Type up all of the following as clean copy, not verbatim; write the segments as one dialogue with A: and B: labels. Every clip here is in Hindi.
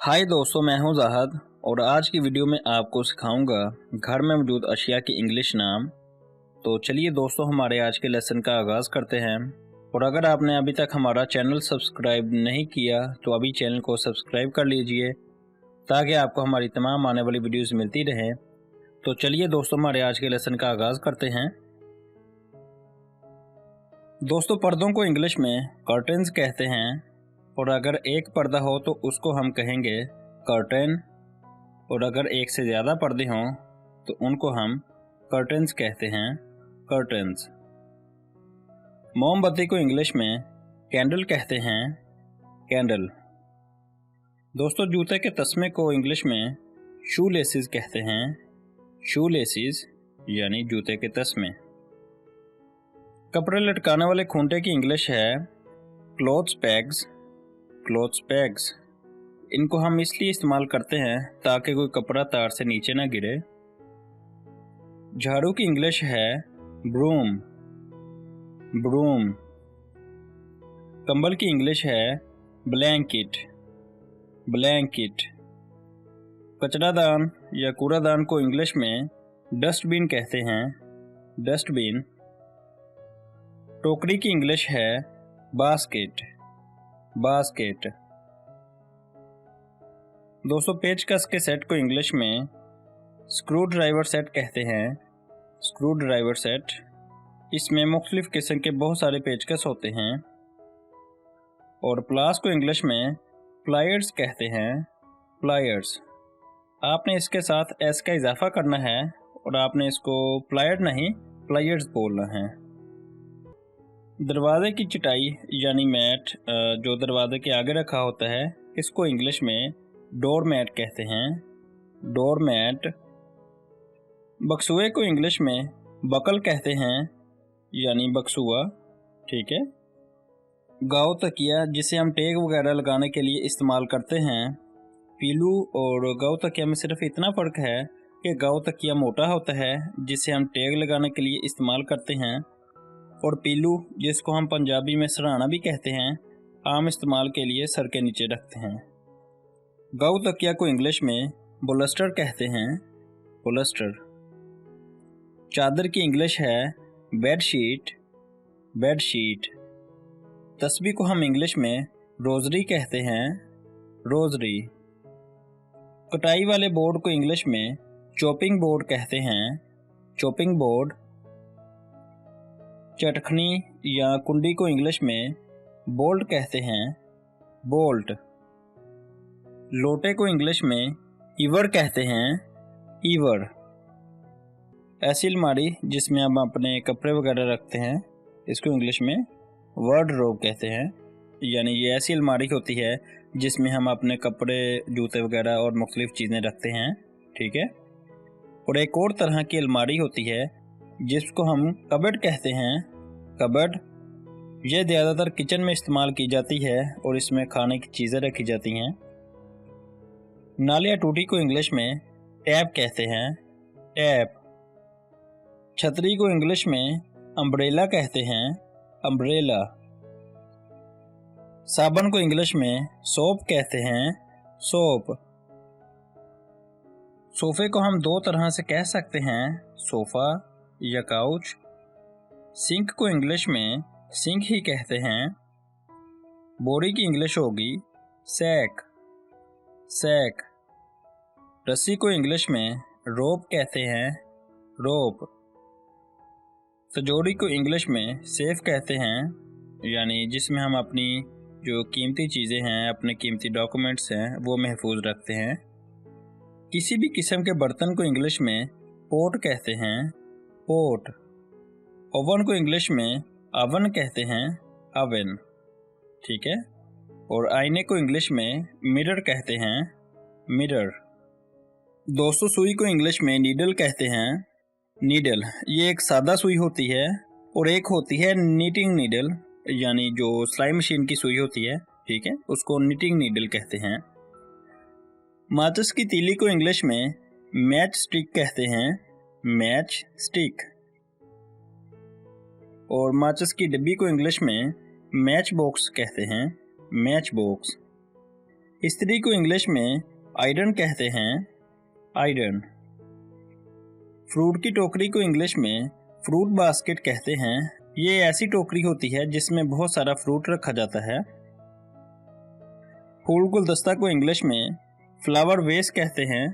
A: हाय दोस्तों, मैं हूं ज़ाहद और आज की वीडियो में आपको सिखाऊंगा घर में मौजूद अशिया की इंग्लिश नाम। तो चलिए दोस्तों, हमारे आज के लेसन का आगाज़ करते हैं। और अगर आपने अभी तक हमारा चैनल सब्सक्राइब नहीं किया तो अभी चैनल को सब्सक्राइब कर लीजिए ताकि आपको हमारी तमाम आने वाली वीडियोज़ मिलती रहें। तो चलिए दोस्तों, हमारे आज के लेसन का आगाज़ करते हैं। दोस्तों, पर्दों को इंग्लिश में कर्टेन्स कहते हैं और अगर एक पर्दा हो तो उसको हम कहेंगे कर्टेन, और अगर एक से ज़्यादा पर्दे हों तो उनको हम कर्टेन्स कहते हैं, कर्टेन्स। मोमबत्ती को इंग्लिश में कैंडल कहते हैं, कैंडल। दोस्तों, जूते के तस्मे को इंग्लिश में शू लेसिस कहते हैं, शू लेसिस यानी जूते के तस्मे। कपड़े लटकाने वाले खूंटे की इंग्लिश है क्लोथ्स पैग्स, क्लोथ्स पैग्स। इनको हम इसलिए इस्तेमाल करते हैं ताकि कोई कपड़ा तार से नीचे ना गिरे। झाड़ू की इंग्लिश है ब्रूम, ब्रूम। कंबल की इंग्लिश है ब्लैंकेट, ब्लैंकेट। कचरादान या कूड़ादान को इंग्लिश में डस्टबिन कहते हैं, डस्टबिन। टोकरी की इंग्लिश है बास्केट, बास्केट। दोस्तों, पेचकस के सेट को इंग्लिश में स्क्रू ड्राइवर सेट कहते हैं, स्क्रू ड्राइवर सेट। इसमें मुख्तलिफ किस्म के बहुत सारे पेचकस होते हैं। और प्लास को इंग्लिश में प्लायर्स कहते हैं, प्लायर्स। आपने इसके साथ एस का इजाफा करना है और आपने इसको प्लायर नहीं प्लायर्स बोलना है। दरवाजे की चटाई यानी मैट जो दरवाजे के आगे रखा होता है, इसको इंग्लिश में डोर मैट कहते हैं, डोर मैट। बक्सुए को इंग्लिश में बकल कहते हैं यानी बक्सुआ, ठीक है। गाव तकिया जिसे हम टेग वगैरह लगाने के लिए इस्तेमाल करते हैं, पीलू और गाव तकिया में सिर्फ इतना फ़र्क है कि गाव तकिया मोटा होता है जिसे हम टेग लगाने के लिए इस्तेमाल करते हैं, और पीलू जिसको हम पंजाबी में सराहना भी कहते हैं, आम इस्तेमाल के लिए सर के नीचे रखते हैं। गाव तकिया को इंग्लिश में बोलस्टर कहते हैं, बोलस्टर। चादर की इंग्लिश है बेडशीट, बेडशीट। तस्बीह को हम इंग्लिश में रोजरी कहते हैं, रोजरी। कटाई वाले बोर्ड को इंग्लिश में चॉपिंग बोर्ड कहते हैं, चॉपिंग बोर्ड। चटखनी या कुंडी को इंग्लिश में बोल्ट कहते हैं, बोल्ट। लोटे को इंग्लिश में ईवर कहते हैं, ईवर। ऐसी अलमारी जिसमें हम अपने कपड़े वगैरह रखते हैं, इसको इंग्लिश में वार्डरोब कहते हैं। यानी ये ऐसी अलमारी होती है जिसमें हम अपने कपड़े, जूते वगैरह और मुख्तलिफ चीज़ें रखते हैं, ठीक है। और एक और तरह की अलमारी होती है जिसको हम कबर्ड कहते हैं, कबर्ड। ये ज़्यादातर किचन में इस्तेमाल की जाती है और इसमें खाने की चीज़ें रखी जाती हैं। नाल या टूटी को इंग्लिश में टैप कहते हैं, टैप। छतरी को इंग्लिश में अम्ब्रेला कहते हैं, अम्ब्रेला। साबुन को इंग्लिश में सोप कहते हैं, सोप। सोफे को हम दो तरह से कह सकते हैं, सोफा या काउच। सिंक को इंग्लिश में सिंक ही कहते हैं। बोरी की इंग्लिश होगी सैक, सैक। रस्सी को इंग्लिश में रोप कहते हैं, रोप। तिजोरी को इंग्लिश में सेफ कहते हैं, यानी जिसमें हम अपनी जो कीमती चीज़ें हैं, अपने कीमती डॉक्यूमेंट्स हैं, वो महफूज रखते हैं। किसी भी किस्म के बर्तन को इंग्लिश में पोट कहते हैं, पोट। ओवन को इंग्लिश में अवन कहते हैं, अवन, ठीक है। और आईने को इंग्लिश में मिरर कहते हैं, मिरर। दोस्तों, सुई को इंग्लिश में नीडल कहते हैं, नीडल। ये एक सादा सुई होती है और एक होती है नीटिंग नीडल, यानी जो सिलाई मशीन की सुई होती है, ठीक है, उसको नीटिंग नीडल कहते हैं। माचिस की तीली को इंग्लिश में मैच स्टिक कहते हैं, मैच स्टिक। और माचिस की डिब्बी को इंग्लिश में मैच बॉक्स कहते हैं, मैच बॉक्स। इस्त्री को इंग्लिश में आयरन कहते हैं, आयरन। फ्रूट की टोकरी को इंग्लिश में फ्रूट बास्केट कहते हैं। ये ऐसी टोकरी होती है जिसमें बहुत सारा फ्रूट रखा जाता है। फूल गुलदस्ता को इंग्लिश में फ्लावर वेस कहते हैं।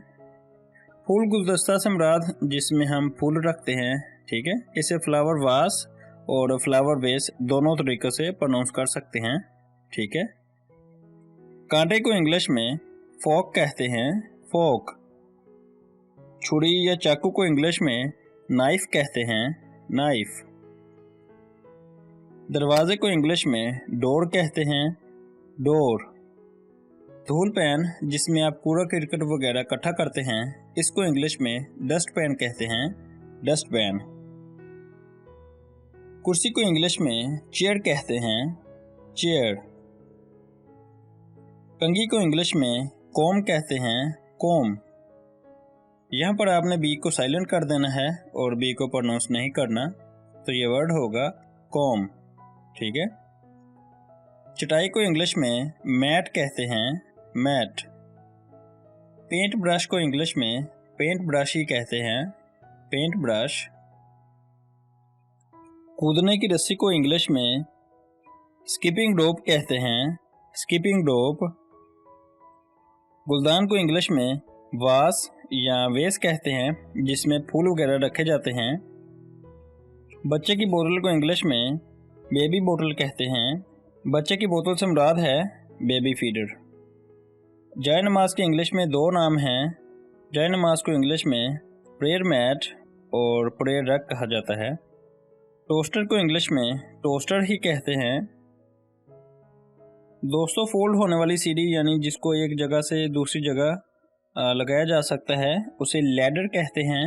A: फूल गुलदस्ता से मुराद जिसमें हम फूल रखते हैं, ठीक है। इसे फ्लावर वास और फ्लावर वेस दोनों तरीक़ों से प्रोनाउंस कर सकते हैं, ठीक है। कांटे को इंग्लिश में फोक कहते हैं, फोक। छुरी या चाकू को इंग्लिश में नाइफ कहते हैं, नाइफ। दरवाजे को इंग्लिश में डोर कहते हैं, डोर। धूल पैन जिसमें आप कूड़ा करकट वगैरह इकट्ठा करते हैं, इसको इंग्लिश में डस्ट पैन कहते हैं, डस्ट पैन। कुर्सी को इंग्लिश में चेयर कहते हैं, चेयर। कंघी को इंग्लिश में कॉम कहते हैं, कॉम। यहाँ पर आपने बी को साइलेंट कर देना है और बी को प्रोनाउंस नहीं करना, तो ये वर्ड होगा कॉम, ठीक है। चटाई को इंग्लिश में मैट कहते हैं, मैट। पेंट ब्रश को इंग्लिश में पेंट ब्रश ही कहते हैं, पेंट ब्रश। कूदने की रस्सी को इंग्लिश में स्किपिंग रोप कहते हैं, स्किपिंग रोप। गुलदान को इंग्लिश में वास या वेस कहते हैं जिसमें फूल वगैरह रखे जाते हैं। बच्चे की बोतल को इंग्लिश में बेबी बोतल कहते हैं। बच्चे की बोतल से मुराद है बेबी फीडर। जाय नमाज के इंग्लिश में दो नाम हैं। जाय नमाज को इंग्लिश में प्रेयर मैट और प्रेयर रग कहा जाता है। टोस्टर को इंग्लिश में टोस्टर ही कहते हैं। दोस्तों, फोल्ड होने वाली सीढ़ी यानी जिसको एक जगह से दूसरी जगह लगाया जा सकता है, उसे लैडर कहते हैं,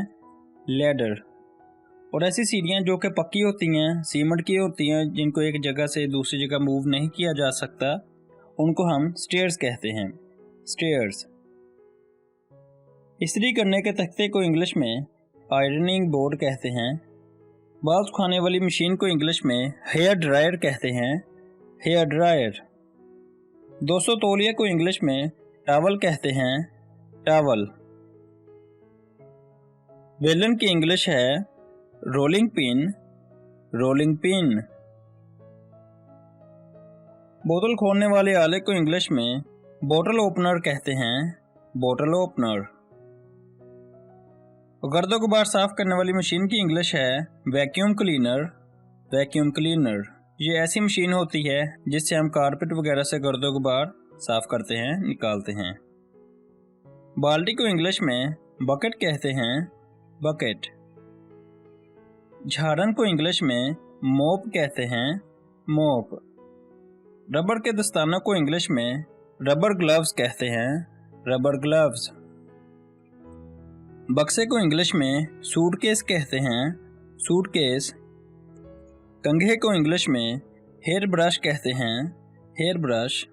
A: लैडर। और ऐसी सीढ़ियाँ जो कि पक्की होती हैं, सीमेंट की होती हैं, जिनको एक जगह से दूसरी जगह मूव नहीं किया जा सकता, उनको हम स्टेयर्स कहते हैं, स्टेयर्स। इस्त्री करने के तख्ते को इंग्लिश में आयरनिंग बोर्ड कहते हैं। बाल सुखाने वाली मशीन को इंग्लिश में हेयर ड्रायर कहते हैं, हेयर ड्रायर। दोस्तों, तौलिया को इंग्लिश में टॉवल कहते हैं, टॉवल। बेलन की इंग्लिश है रोलिंग पिन, रोलिंग पिन। बोतल खोलने वाले आले को इंग्लिश में बोतल ओपनर कहते हैं, बोतल ओपनर। गर्दो गुबार साफ करने वाली मशीन की इंग्लिश है वैक्यूम क्लीनर, वैक्यूम क्लीनर। ये ऐसी मशीन होती है जिससे हम कारपेट वगैरह से गर्दो गुबार साफ करते हैं, निकालते हैं। बाल्टी को इंग्लिश में बकेट कहते हैं, बकेट। झाड़न को इंग्लिश में मोप कहते हैं, मोप। रबर के दस्तानों को इंग्लिश में रबर ग्लव्स कहते हैं, रबर ग्लव्स। बक्से को इंग्लिश में सूटकेस कहते हैं, सूटकेस। कंघे को इंग्लिश में हेयर ब्रश कहते हैं, हेयर ब्रश।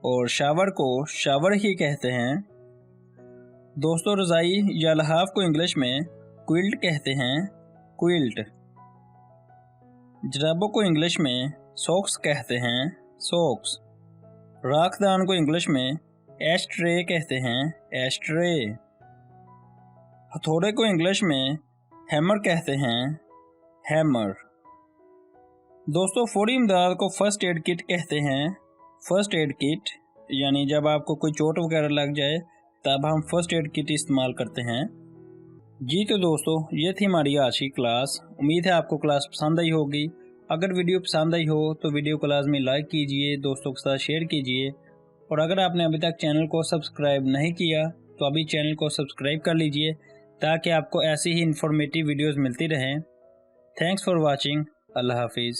A: और शावर को शावर ही कहते हैं। दोस्तों, रज़ाई या लहाफ को इंग्लिश में क्विल्ट कहते हैं, क्विल्ट। जराबों को इंग्लिश में सॉक्स कहते हैं, सॉक्स। राखदान को इंग्लिश में एश ट्रे कहते हैं, एश ट्रे। हथौड़े को इंग्लिश में हैमर कहते हैं, हैमर। दोस्तों, फौरी इमदाद को फर्स्ट एड किट कहते हैं, फर्स्ट एड किट। यानी जब आपको कोई चोट वगैरह लग जाए तब हम फर्स्ट एड किट इस्तेमाल करते हैं। जी तो दोस्तों, ये थी हमारी आज की क्लास। उम्मीद है आपको क्लास पसंद आई होगी। अगर वीडियो पसंद आई हो तो वीडियो को लाजमी लाइक कीजिए, दोस्तों के साथ शेयर कीजिए। और अगर आपने अभी तक चैनल को सब्सक्राइब नहीं किया तो अभी चैनल को सब्सक्राइब कर लीजिए ताकि आपको ऐसी ही इंफॉर्मेटिव वीडियोज़ मिलती रहें। Thanks for watching. अल्लाह हाफिज़।